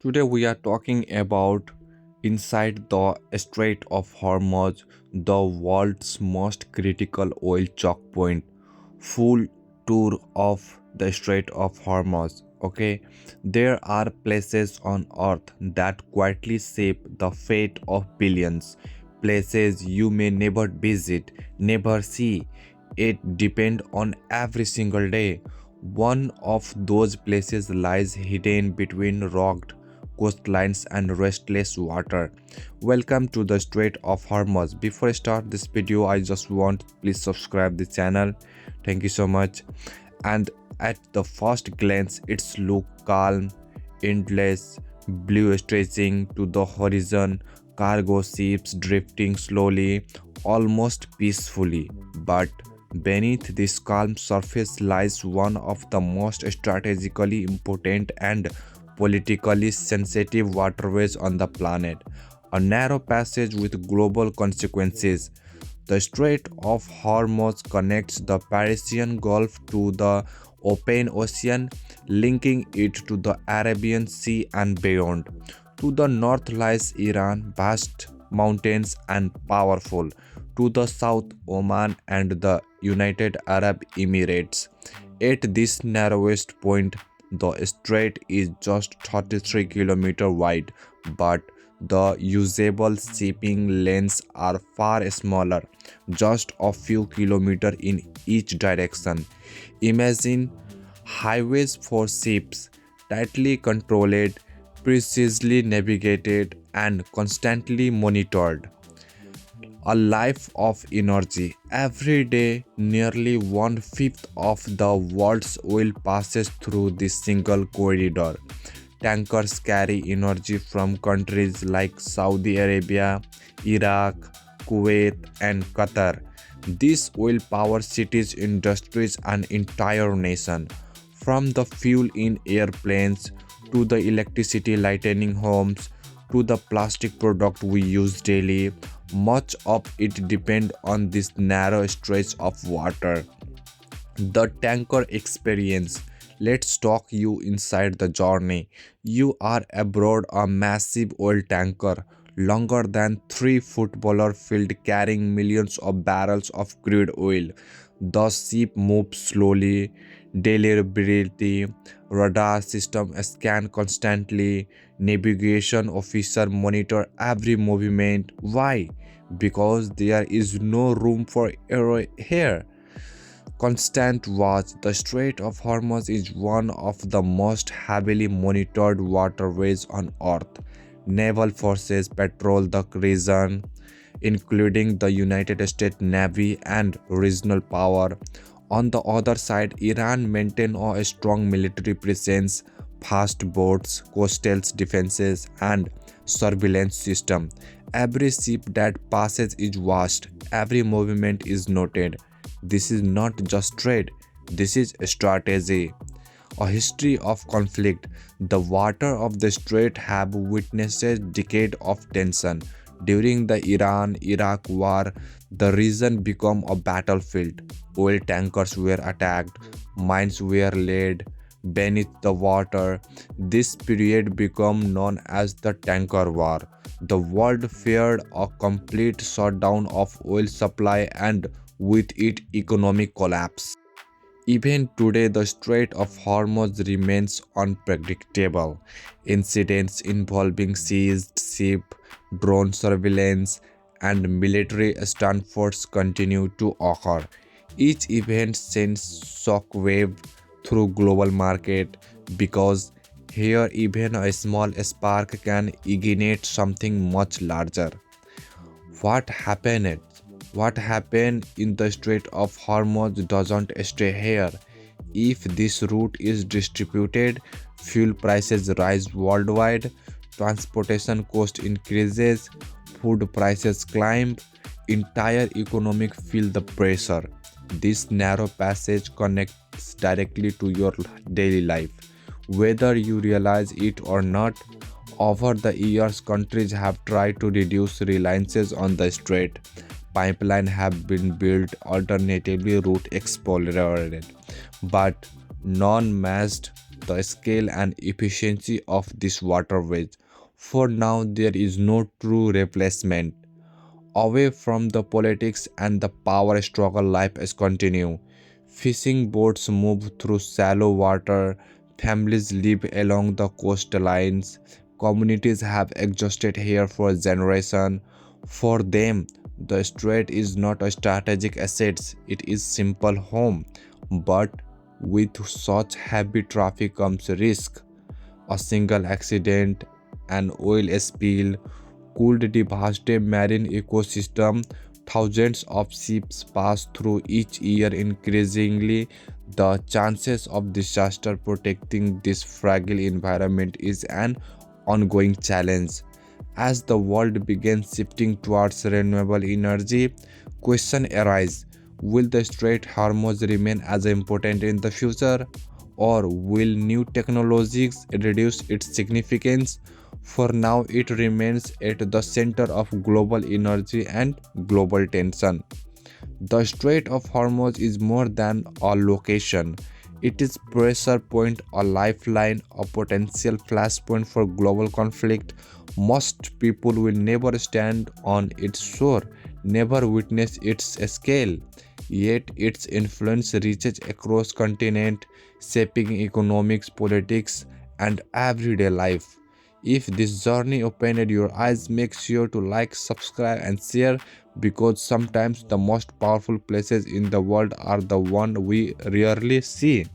Today we are talking about inside the Strait of Hormuz, the world's most critical oil choke point. Full tour of the Strait of Hormuz. Okay, there are places on earth that quietly shape the fate of billions. Places you may never visit, never see. It depend on every single day. One of those places lies hidden between rugged coastlines and restless water. Welcome to the Strait of Hormuz. Before I start this video, I just want please subscribe the channel. Thank you so much. And at the first glance, it's look calm, endless, blue stretching to the horizon, cargo ships drifting slowly, almost peacefully. But beneath this calm surface lies one of the most strategically important and politically sensitive waterways on the planet, a narrow passage with global consequences. The Strait of Hormuz connects the Persian Gulf to the open ocean, linking it to the Arabian Sea and beyond. To the north lies Iran, vast mountains and powerful. To the south, Oman and the United Arab Emirates. At this narrowest point, the strait is just 33 km wide, but the usable shipping lanes are far smaller, just a few kilometers in each direction. Imagine highways for ships, tightly controlled, precisely navigated, and constantly monitored. A life of energy. Every day, nearly one fifth of the world's oil passes through this single corridor. Tankers carry energy from countries like Saudi Arabia, Iraq, Kuwait, and Qatar. These oil power cities, industries, and entire nation. From the fuel in airplanes to the electricity lightening homes to the plastic product we use daily, much of it depends on this narrow stretch of water. The tanker experience. Let's talk you inside the journey. You are aboard a massive oil tanker, longer than three football field, carrying millions of barrels of crude oil. The ship moves slowly, deliberately, radar system scan constantly, navigation officer monitor every movement. Why? Because there is no room for error here. Constant watch. The Strait of Hormuz is one of the most heavily monitored waterways on Earth. Naval forces patrol the region, including the United States Navy and regional power. On the other side, Iran maintains a strong military presence, fast boats, coastal defenses, and surveillance system. Every ship that passes is watched, every movement is noted. This is not just trade, this is strategy. A history of conflict. The water of the strait have witnessed decades of tension. During the Iran-Iraq war, the region became a battlefield. Oil tankers were attacked, mines were laid beneath the water. This period became known as the tanker war. The world feared a complete shutdown of oil supply and with it economic collapse. Even today, the Strait of Hormuz remains unpredictable. Incidents involving seized ships, drone surveillance, and military standoffs continue to occur. Each event sends shockwave through global market because here even a small spark can ignite something much larger. What happened? What happened in the Strait of Hormuz doesn't stay here. If this route is distributed, fuel prices rise worldwide, transportation cost increases, food prices climb, entire economic feel the pressure. This narrow passage connects directly to your daily life. Whether you realize it or not, over the years countries have tried to reduce reliances on the strait. Pipelines have been built, alternatively route explored, but none matched the scale and efficiency of these waterways. For now, there is no true replacement. Away from the politics and the power struggle, life is continue. Fishing boats move through shallow water, families live along the coastlines, communities have existed here for generations. For them, the strait is not a strategic asset, it is simple home. But with such heavy traffic comes risk. A single accident, an oil spill, could devastate marine ecosystem. Thousands of ships pass through each year. Increasingly, the chances of disaster protecting this fragile environment is an ongoing challenge. As the world begins shifting towards renewable energy, question arise: will the Strait Hormuz remain as important in the future, or will new technologies reduce its significance? For now, it remains at the center of global energy and global tension. The Strait of Hormuz is more than a location. It is pressure point, a lifeline, a potential flashpoint for global conflict. Most people will never stand on its shore, never witness its scale. Yet its influence reaches across continent, shaping economics, politics, and everyday life. If this journey opened your eyes, make sure to like, subscribe, and share, because sometimes the most powerful places in the world are the one we rarely see.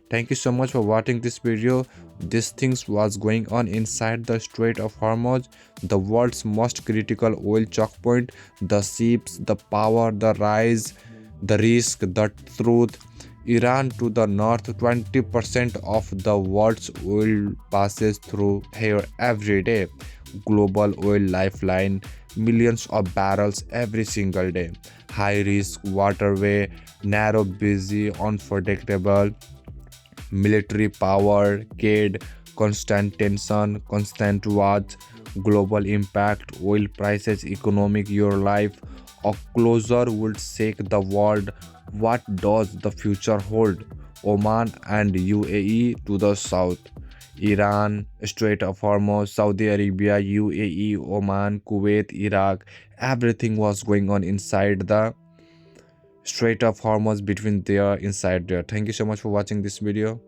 Thank you so much for watching this video. These things was going on inside the Strait of Hormuz, the world's most critical oil choke point. The ships, the power, the rise, the risk, the truth. Iran to the north, 20% of the world's oil passes through here every day. Global oil lifeline, millions of barrels every single day. High risk waterway, narrow, busy, unpredictable. Military power, CAD, constant tension, constant watch, global impact, oil prices, economic, your life. A closer would shake the world. What does the future hold? Oman and UAE to the south. Iran, Strait of Hormuz, Saudi Arabia, UAE, Oman, Kuwait, Iraq. Everything was going on inside the Strait of Hormuz, between there, inside there. Thank you so much for watching this video.